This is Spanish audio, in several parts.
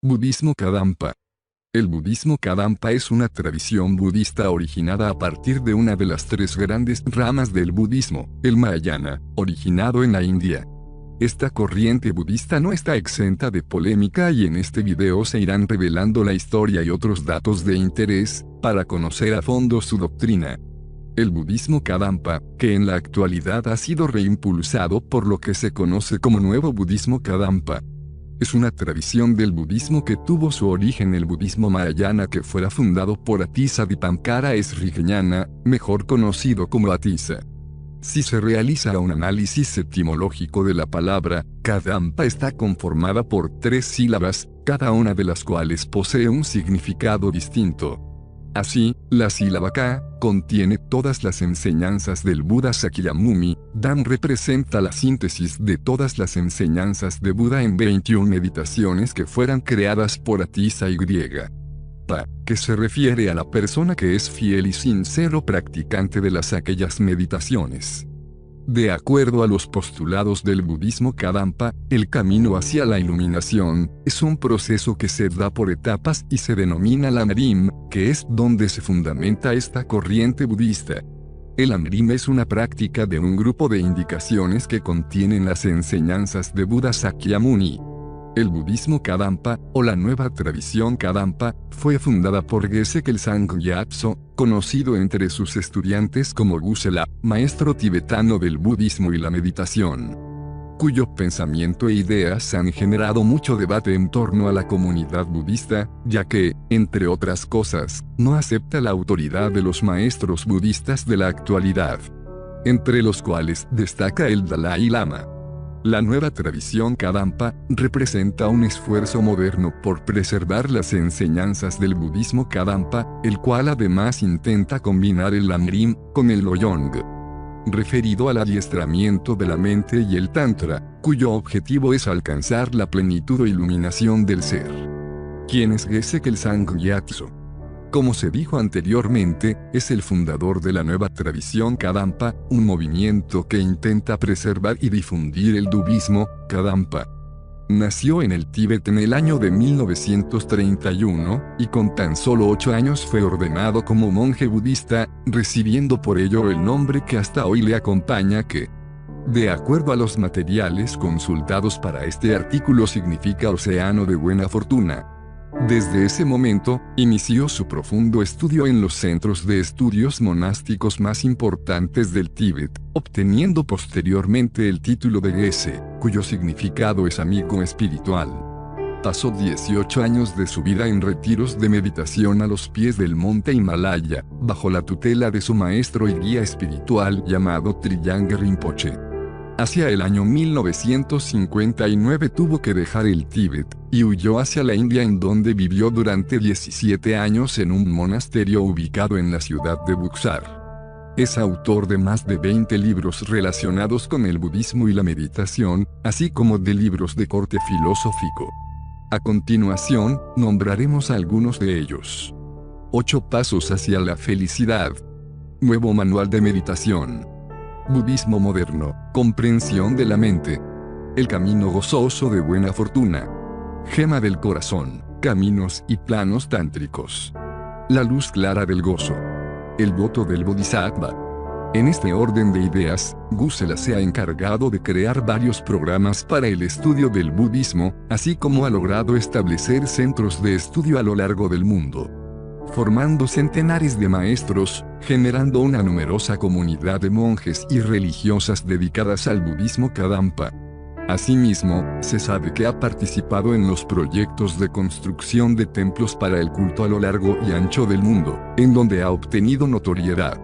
Budismo Kadampa. El budismo Kadampa es una tradición budista originada a partir de una de las tres grandes ramas del budismo, el Mahayana, originado en la India. Esta corriente budista no está exenta de polémica y en este video se irán revelando la historia y otros datos de interés, para conocer a fondo su doctrina. El budismo Kadampa, que en la actualidad ha sido reimpulsado por lo que se conoce como Nuevo Budismo Kadampa, es una tradición del budismo que tuvo su origen en el budismo Mahayana que fuera fundado por Atisa Dipankara Sriñana, mejor conocido como Atisa. Si se realiza un análisis etimológico de la palabra, Kadampa está conformada por tres sílabas, cada una de las cuales posee un significado distinto. Así, la sílaba Ka contiene todas las enseñanzas del Buda Sakyamuni, Dam representa la síntesis de todas las enseñanzas de Buda en 21 meditaciones que fueran creadas por Atisa y griega. Pa, que se refiere a la persona que es fiel y sincero practicante de aquellas meditaciones. De acuerdo a los postulados del budismo Kadampa, el camino hacia la iluminación es un proceso que se da por etapas y se denomina Lamrim, que es donde se fundamenta esta corriente budista. El Lamrim es una práctica de un grupo de indicaciones que contienen las enseñanzas de Buda Sakyamuni. El budismo Kadampa, o la nueva tradición Kadampa, fue fundada por Geshe Kelsang Gyatso, conocido entre sus estudiantes como Gusela, maestro tibetano del budismo y la meditación, cuyo pensamiento e ideas han generado mucho debate en torno a la comunidad budista, ya que, entre otras cosas, no acepta la autoridad de los maestros budistas de la actualidad, entre los cuales destaca el Dalai Lama. La nueva tradición Kadampa representa un esfuerzo moderno por preservar las enseñanzas del budismo Kadampa, el cual además intenta combinar el Lamrim con el Lojong, referido al adiestramiento de la mente, y el Tantra, cuyo objetivo es alcanzar la plenitud o iluminación del ser. ¿Quién es Geshe Kelsang Gyatso? Como se dijo anteriormente, es el fundador de la nueva tradición Kadampa, un movimiento que intenta preservar y difundir el budismo Kadampa. Nació en el Tíbet en el año de 1931, y con tan solo 8 años fue ordenado como monje budista, recibiendo por ello el nombre que hasta hoy le acompaña que, de acuerdo a los materiales consultados para este artículo, significa Océano de Buena Fortuna. Desde ese momento, inició su profundo estudio en los centros de estudios monásticos más importantes del Tíbet, obteniendo posteriormente el título de Geshe, cuyo significado es amigo espiritual. Pasó 18 años de su vida en retiros de meditación a los pies del monte Himalaya, bajo la tutela de su maestro y guía espiritual llamado Triyang Rinpoche. Hacia el año 1959 tuvo que dejar el Tíbet, y huyó hacia la India, en donde vivió durante 17 años en un monasterio ubicado en la ciudad de Buxar. Es autor de más de 20 libros relacionados con el budismo y la meditación, así como de libros de corte filosófico. A continuación, nombraremos algunos de ellos. 8 pasos hacia la felicidad. Nuevo manual de meditación. Budismo moderno, comprensión de la mente. El camino gozoso de buena fortuna. Gema del corazón, caminos y planos tántricos. La luz clara del gozo. El voto del Bodhisattva. En este orden de ideas, Gusela se ha encargado de crear varios programas para el estudio del budismo, así como ha logrado establecer centros de estudio a lo largo del mundo, formando centenares de maestros, generando una numerosa comunidad de monjes y religiosas dedicadas al budismo Kadampa. Asimismo, se sabe que ha participado en los proyectos de construcción de templos para el culto a lo largo y ancho del mundo, en donde ha obtenido notoriedad.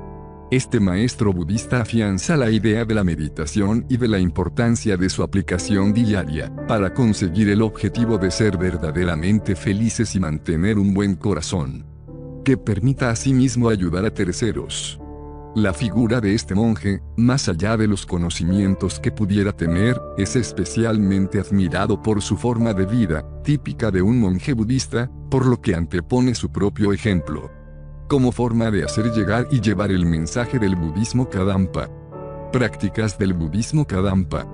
Este maestro budista afianza la idea de la meditación y de la importancia de su aplicación diaria, para conseguir el objetivo de ser verdaderamente felices y mantener un buen corazón, que permita asimismo ayudar a terceros. La figura de este monje, más allá de los conocimientos que pudiera tener, es especialmente admirado por su forma de vida, típica de un monje budista, por lo que antepone su propio ejemplo como forma de hacer llegar y llevar el mensaje del budismo Kadampa. Prácticas del budismo Kadampa.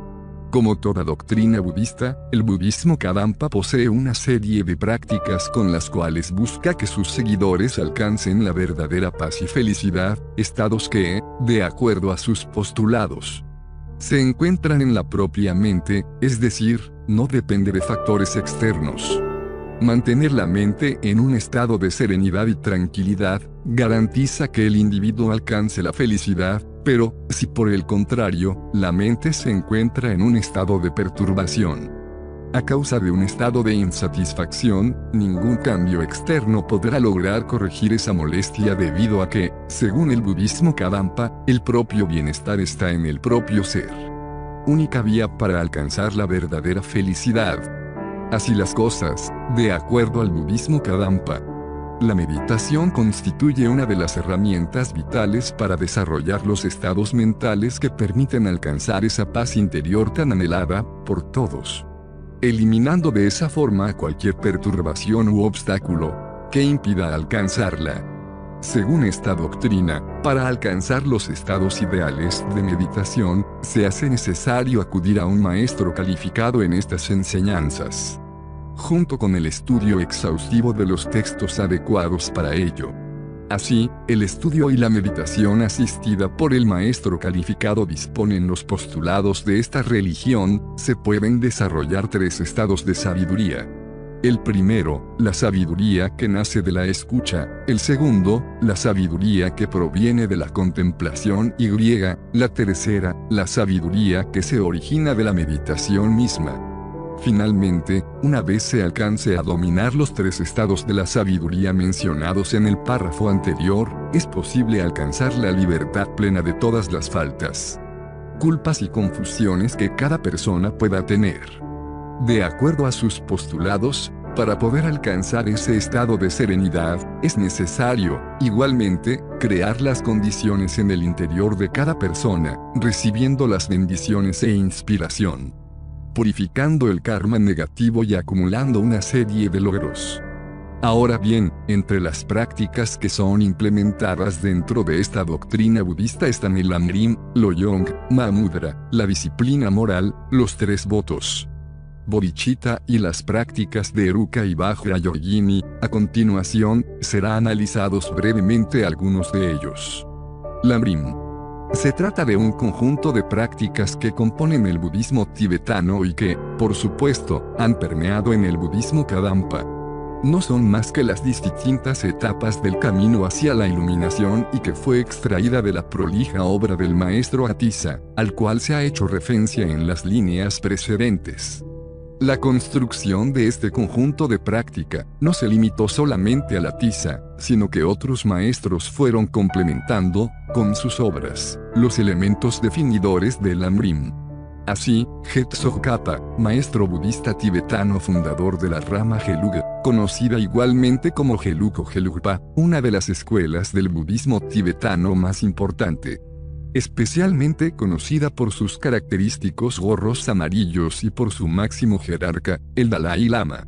Como toda doctrina budista, el budismo Kadampa posee una serie de prácticas con las cuales busca que sus seguidores alcancen la verdadera paz y felicidad, estados que, de acuerdo a sus postulados, se encuentran en la propia mente, es decir, no depende de factores externos. Mantener la mente en un estado de serenidad y tranquilidad garantiza que el individuo alcance la felicidad, pero, si por el contrario, la mente se encuentra en un estado de perturbación, a causa de un estado de insatisfacción, ningún cambio externo podrá lograr corregir esa molestia debido a que, según el budismo Kadampa, el propio bienestar está en el propio ser. Única vía para alcanzar la verdadera felicidad. Así las cosas, de acuerdo al budismo Kadampa, la meditación constituye una de las herramientas vitales para desarrollar los estados mentales que permiten alcanzar esa paz interior tan anhelada por todos, eliminando de esa forma cualquier perturbación u obstáculo que impida alcanzarla. Según esta doctrina, para alcanzar los estados ideales de meditación, se hace necesario acudir a un maestro calificado en estas enseñanzas, junto con el estudio exhaustivo de los textos adecuados para ello. Así, el estudio y la meditación asistida por el maestro calificado disponen los postulados de esta religión, se pueden desarrollar 3 estados de sabiduría. El primero, la sabiduría que nace de la escucha; el segundo, la sabiduría que proviene de la contemplación y la tercera, la sabiduría que se origina de la meditación misma. Finalmente, una vez se alcance a dominar los 3 estados de la sabiduría mencionados en el párrafo anterior, es posible alcanzar la libertad plena de todas las faltas, culpas y confusiones que cada persona pueda tener. De acuerdo a sus postulados, para poder alcanzar ese estado de serenidad, es necesario, igualmente, crear las condiciones en el interior de cada persona, recibiendo las bendiciones e inspiración, purificando el karma negativo y acumulando una serie de logros. Ahora bien, entre las prácticas que son implementadas dentro de esta doctrina budista están el Lamrim, Loyong, Mahamudra, la disciplina moral, los 3 votos, bodhicitta y las prácticas de Eruka y Vajrayogini. A continuación, será analizados brevemente algunos de ellos. Lamrim. Se trata de un conjunto de prácticas que componen el budismo tibetano y que, por supuesto, han permeado en el budismo Kadampa. No son más que las distintas etapas del camino hacia la iluminación y que fue extraída de la prolija obra del maestro Atisa, al cual se ha hecho referencia en las líneas precedentes. La construcción de este conjunto de práctica no se limitó solamente a la Atisa, sino que otros maestros fueron complementando, con sus obras, los elementos definidores del Lamrim. Así, Getsogkhapa, maestro budista tibetano fundador de la rama Gelug, conocida igualmente como Gelug o Gelugpa, una de las escuelas del budismo tibetano más importante, especialmente conocida por sus característicos gorros amarillos y por su máximo jerarca, el Dalai Lama.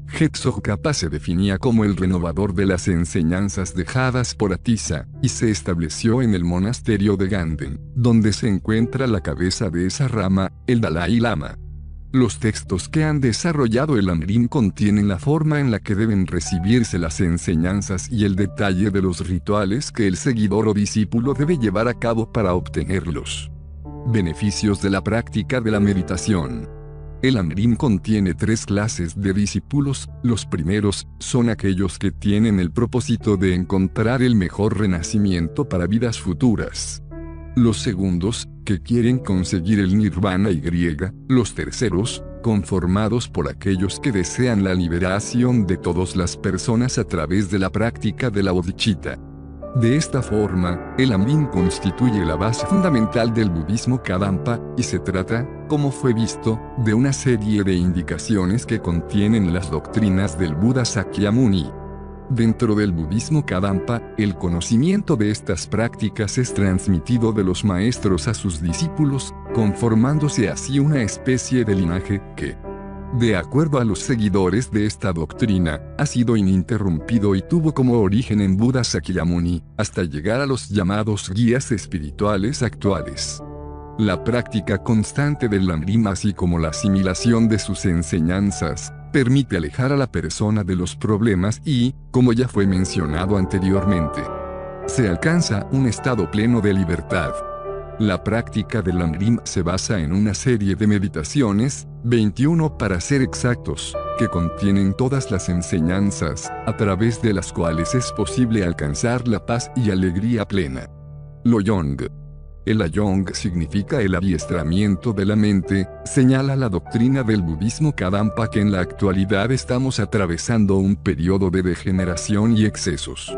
Getsogkhapa se definía como el renovador de las enseñanzas dejadas por Atisa, y se estableció en el monasterio de Ganden, donde se encuentra la cabeza de esa rama, el Dalai Lama. Los textos que han desarrollado el Lamrim contienen la forma en la que deben recibirse las enseñanzas y el detalle de los rituales que el seguidor o discípulo debe llevar a cabo para obtenerlos. Beneficios de la práctica de la meditación. El Lamrim contiene 3 clases de discípulos. Los primeros son aquellos que tienen el propósito de encontrar el mejor renacimiento para vidas futuras. Los segundos, que quieren conseguir el nirvana y los terceros, conformados por aquellos que desean la liberación de todas las personas a través de la práctica de la bodhicitta. De esta forma, el Lamrim constituye la base fundamental del budismo Kadampa, y se trata, como fue visto, de una serie de indicaciones que contienen las doctrinas del Buda Sakyamuni. Dentro del budismo Kadampa, el conocimiento de estas prácticas es transmitido de los maestros a sus discípulos, conformándose así una especie de linaje que, de acuerdo a los seguidores de esta doctrina, ha sido ininterrumpido y tuvo como origen en Buda Sakyamuni, hasta llegar a los llamados guías espirituales actuales. La práctica constante del Lamrim, así como la asimilación de sus enseñanzas, permite alejar a la persona de los problemas y, como ya fue mencionado anteriormente, se alcanza un estado pleno de libertad. La práctica del Lamrim se basa en una serie de meditaciones, 21 para ser exactos, que contienen todas las enseñanzas, a través de las cuales es posible alcanzar la paz y alegría plena. Loyong. El Ayong significa el adiestramiento de la mente, señala la doctrina del budismo Kadampa que en la actualidad estamos atravesando un periodo de degeneración y excesos.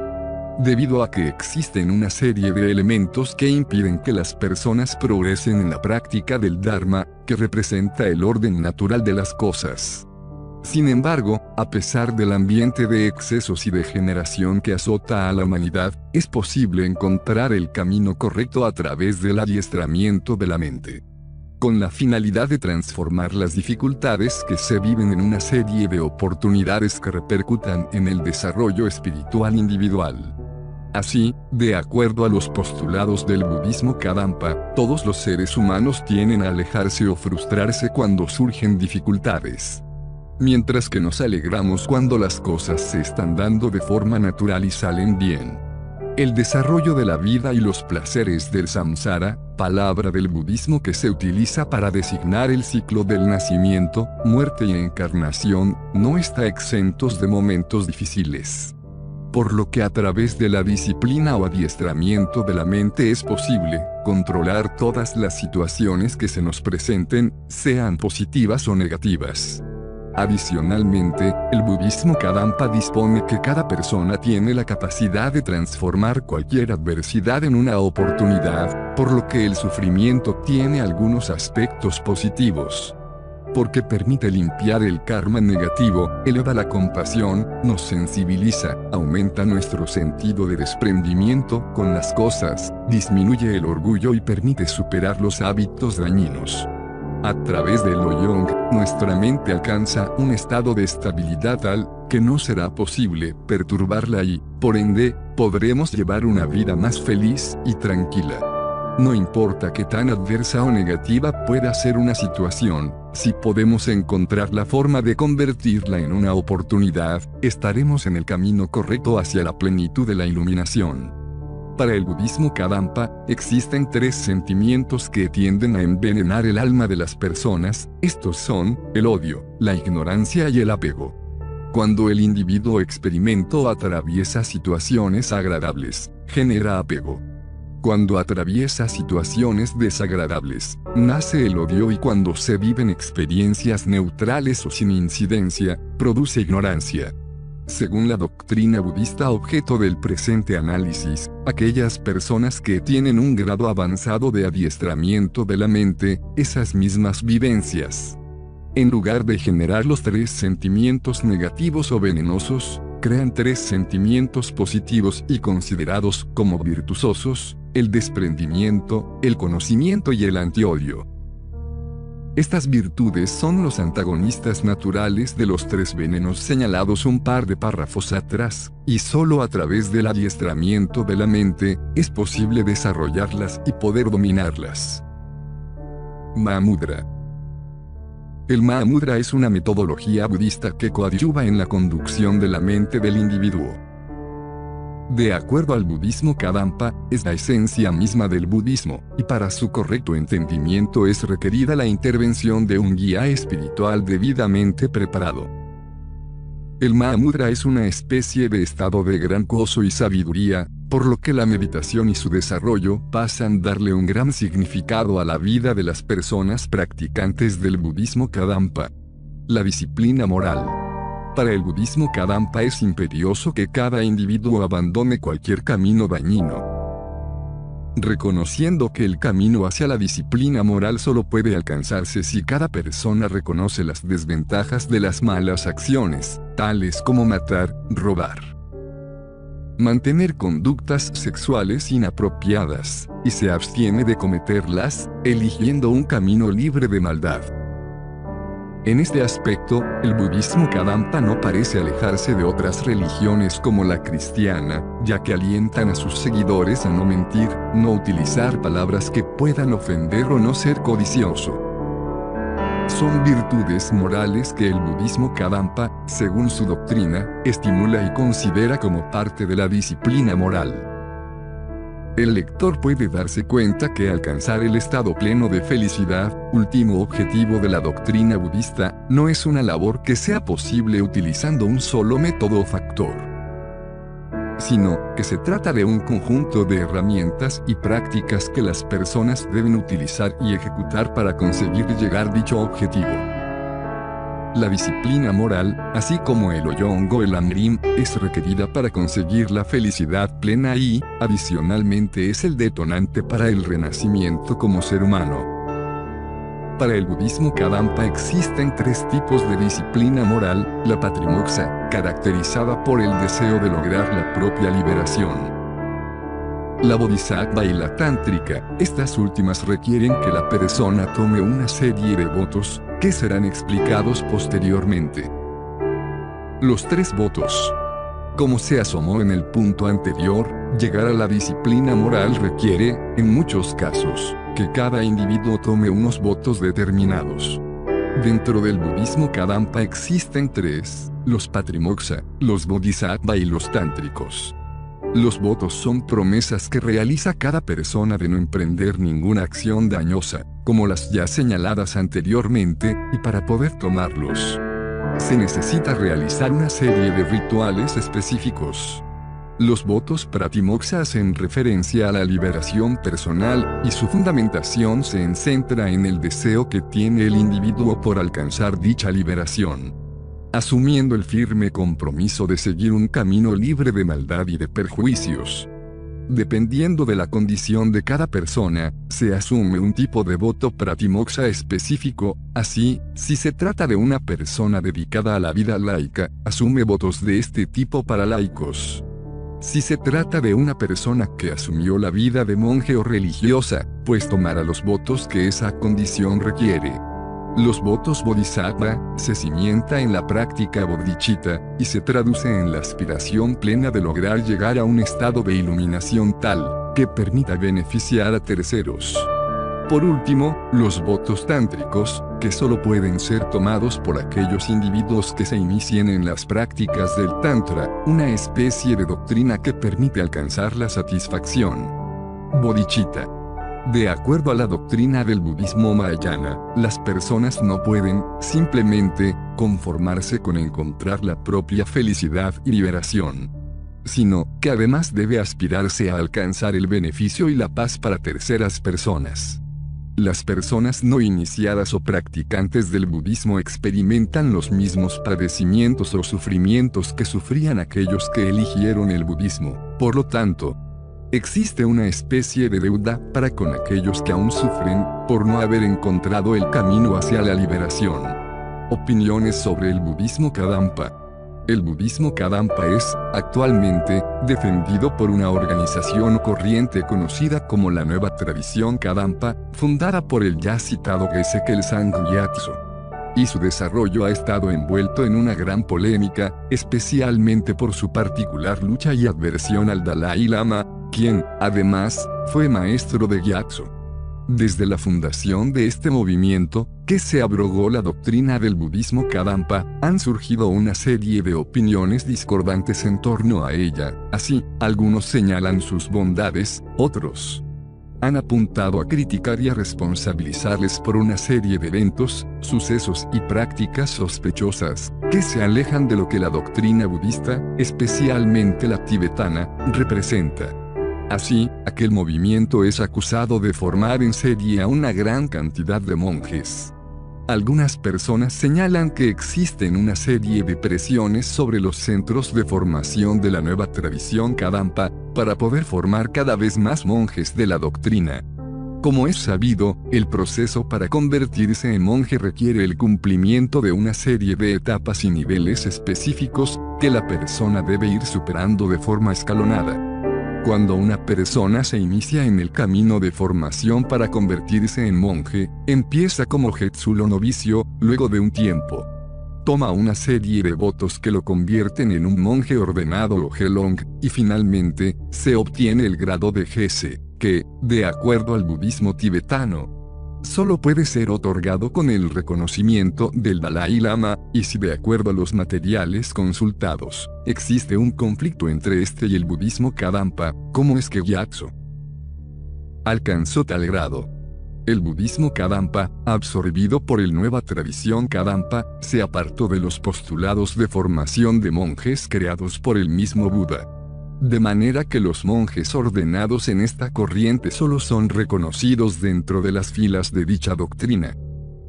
Debido a que existen una serie de elementos que impiden que las personas progresen en la práctica del Dharma, que representa el orden natural de las cosas. Sin embargo, a pesar del ambiente de excesos y degeneración que azota a la humanidad, es posible encontrar el camino correcto a través del adiestramiento de la mente, con la finalidad de transformar las dificultades que se viven en una serie de oportunidades que repercutan en el desarrollo espiritual individual. Así, de acuerdo a los postulados del budismo Kadampa, todos los seres humanos tienden a alejarse o frustrarse cuando surgen dificultades, mientras que nos alegramos cuando las cosas se están dando de forma natural y salen bien. El desarrollo de la vida y los placeres del samsara, palabra del budismo que se utiliza para designar el ciclo del nacimiento, muerte y encarnación, no está exentos de momentos difíciles. Por lo que a través de la disciplina o adiestramiento de la mente es posible controlar todas las situaciones que se nos presenten, sean positivas o negativas. Adicionalmente, el budismo Kadampa dispone que cada persona tiene la capacidad de transformar cualquier adversidad en una oportunidad, por lo que el sufrimiento tiene algunos aspectos positivos. Porque permite limpiar el karma negativo, eleva la compasión, nos sensibiliza, aumenta nuestro sentido de desprendimiento con las cosas, disminuye el orgullo y permite superar los hábitos dañinos. A través del Loyong, nuestra mente alcanza un estado de estabilidad tal que no será posible perturbarla y, por ende, podremos llevar una vida más feliz y tranquila. No importa qué tan adversa o negativa pueda ser una situación, si podemos encontrar la forma de convertirla en una oportunidad, estaremos en el camino correcto hacia la plenitud de la iluminación. Para el budismo Kadampa, existen 3 sentimientos que tienden a envenenar el alma de las personas, estos son, el odio, la ignorancia y el apego. Cuando el individuo experimenta o atraviesa situaciones agradables, genera apego. Cuando atraviesa situaciones desagradables, nace el odio y cuando se viven experiencias neutrales o sin incidencia, produce ignorancia. Según la doctrina budista objeto del presente análisis, aquellas personas que tienen un grado avanzado de adiestramiento de la mente, esas mismas vivencias, en lugar de generar los 3 sentimientos negativos o venenosos, crean 3 sentimientos positivos y considerados como virtuosos, el desprendimiento, el conocimiento y el antiodio. Estas virtudes son los antagonistas naturales de los 3 venenos señalados un par de párrafos atrás, y solo a través del adiestramiento de la mente, es posible desarrollarlas y poder dominarlas. Mahamudra. El Mahamudra es una metodología budista que coadyuva en la conducción de la mente del individuo. De acuerdo al budismo Kadampa, es la esencia misma del budismo, y para su correcto entendimiento es requerida la intervención de un guía espiritual debidamente preparado. El Mahamudra es una especie de estado de gran gozo y sabiduría, por lo que la meditación y su desarrollo pasan a darle un gran significado a la vida de las personas practicantes del budismo Kadampa. La disciplina moral. Para el budismo Kadampa es imperioso que cada individuo abandone cualquier camino dañino, reconociendo que el camino hacia la disciplina moral solo puede alcanzarse si cada persona reconoce las desventajas de las malas acciones, tales como matar, robar, mantener conductas sexuales inapropiadas, y se abstiene de cometerlas, eligiendo un camino libre de maldad. En este aspecto, el budismo Kadampa no parece alejarse de otras religiones como la cristiana, ya que alientan a sus seguidores a no mentir, no utilizar palabras que puedan ofender o no ser codicioso. Son virtudes morales que el budismo Kadampa, según su doctrina, estimula y considera como parte de la disciplina moral. El lector puede darse cuenta que alcanzar el estado pleno de felicidad, último objetivo de la doctrina budista, no es una labor que sea posible utilizando un solo método o factor, sino que se trata de un conjunto de herramientas y prácticas que las personas deben utilizar y ejecutar para conseguir llegar a dicho objetivo. La disciplina moral, así como el Oyong o el Amrim, es requerida para conseguir la felicidad plena y, adicionalmente, es el detonante para el renacimiento como ser humano. Para el budismo Kadampa existen tres tipos de disciplina moral: la patrimoksa, caracterizada por el deseo de lograr la propia liberación; la bodhisattva y la tántrica, estas últimas requieren que la persona tome una serie de votos, que serán explicados posteriormente. Los tres votos. Como se asomó en el punto anterior, llegar a la disciplina moral requiere, en muchos casos, que cada individuo tome unos votos determinados. Dentro del budismo Kadampa existen tres: los patrimoksa, los bodhisattva y los tántricos. Los votos son promesas que realiza cada persona de no emprender ninguna acción dañosa, como las ya señaladas anteriormente, y para poder tomarlos, se necesita realizar una serie de rituales específicos. Los votos pratimoksa hacen referencia a la liberación personal, y su fundamentación se centra en el deseo que tiene el individuo por alcanzar dicha liberación, asumiendo el firme compromiso de seguir un camino libre de maldad y de perjuicios. Dependiendo de la condición de cada persona, se asume un tipo de voto pratimoksa específico. Así, si se trata de una persona dedicada a la vida laica, asume votos de este tipo para laicos. Si se trata de una persona que asumió la vida de monje o religiosa, pues tomará los votos que esa condición requiere. Los votos bodhisattva se cimienta en la práctica bodhicitta, y se traduce en la aspiración plena de lograr llegar a un estado de iluminación tal, que permita beneficiar a terceros. Por último, los votos tántricos, que solo pueden ser tomados por aquellos individuos que se inicien en las prácticas del Tantra, una especie de doctrina que permite alcanzar la satisfacción bodhicitta. De acuerdo a la doctrina del budismo Mahayana, las personas no pueden, simplemente, conformarse con encontrar la propia felicidad y liberación, sino que además debe aspirarse a alcanzar el beneficio y la paz para terceras personas. Las personas no iniciadas o practicantes del budismo experimentan los mismos padecimientos o sufrimientos que sufrían aquellos que eligieron el budismo. Por lo tanto, existe una especie de deuda para con aquellos que aún sufren por no haber encontrado el camino hacia la liberación. Opiniones sobre el budismo Kadampa. El budismo Kadampa es, actualmente, defendido por una organización o corriente conocida como la Nueva Tradición Kadampa, fundada por el ya citado Geshe Kelsang Gyatso. Y su desarrollo ha estado envuelto en una gran polémica, especialmente por su particular lucha y adversión al Dalai Lama, quien, además, fue maestro de Gyatso. Desde la fundación de este movimiento, que se abrogó la doctrina del budismo Kadampa, han surgido una serie de opiniones discordantes en torno a ella. Así, algunos señalan sus bondades, otros han apuntado a criticar y a responsabilizarles por una serie de eventos, sucesos y prácticas sospechosas, que se alejan de lo que la doctrina budista, especialmente la tibetana, representa. Así, aquel movimiento es acusado de formar en serie a una gran cantidad de monjes. Algunas personas señalan que existen una serie de presiones sobre los centros de formación de la nueva tradición Kadampa, para poder formar cada vez más monjes de la doctrina. Como es sabido, el proceso para convertirse en monje requiere el cumplimiento de una serie de etapas y niveles específicos, que la persona debe ir superando de forma escalonada. Cuando una persona se inicia en el camino de formación para convertirse en monje, empieza como Jetsulo novicio, luego de un tiempo toma una serie de votos que lo convierten en un monje ordenado o Gelong, y finalmente, se obtiene el grado de Gese, que, de acuerdo al budismo tibetano, solo puede ser otorgado con el reconocimiento del Dalai Lama, y si de acuerdo a los materiales consultados, existe un conflicto entre este y el budismo Kadampa, ¿cómo es que Gyatso alcanzó tal grado? El budismo Kadampa, absorbido por la nueva tradición Kadampa, se apartó de los postulados de formación de monjes creados por el mismo Buda. De manera que los monjes ordenados en esta corriente solo son reconocidos dentro de las filas de dicha doctrina.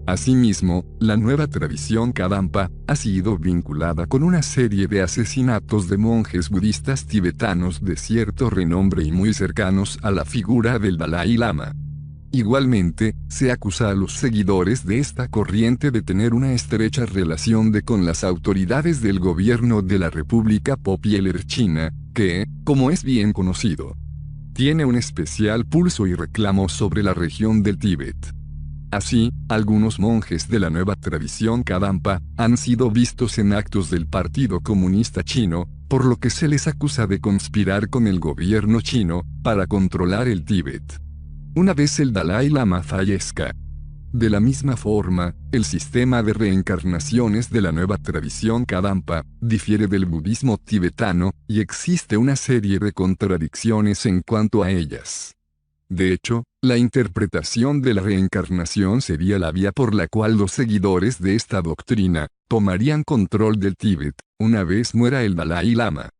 Asimismo, la nueva tradición Kadampa ha sido vinculada con una serie de asesinatos de monjes budistas tibetanos de cierto renombre y muy cercanos a la figura del Dalai Lama. Igualmente, se acusa a los seguidores de esta corriente de tener una estrecha relación con las autoridades del gobierno de la República Popular China, que, como es bien conocido, tiene un especial pulso y reclamo sobre la región del Tíbet. Así, algunos monjes de la nueva tradición Kadampa han sido vistos en actos del Partido Comunista Chino, por lo que se les acusa de conspirar con el gobierno chino para controlar el Tíbet una vez el Dalai Lama fallezca. De la misma forma, el sistema de reencarnaciones de la nueva tradición Kadampa difiere del budismo tibetano, y existe una serie de contradicciones en cuanto a ellas. De hecho, la interpretación de la reencarnación sería la vía por la cual los seguidores de esta doctrina tomarían control del Tíbet, una vez muera el Dalai Lama.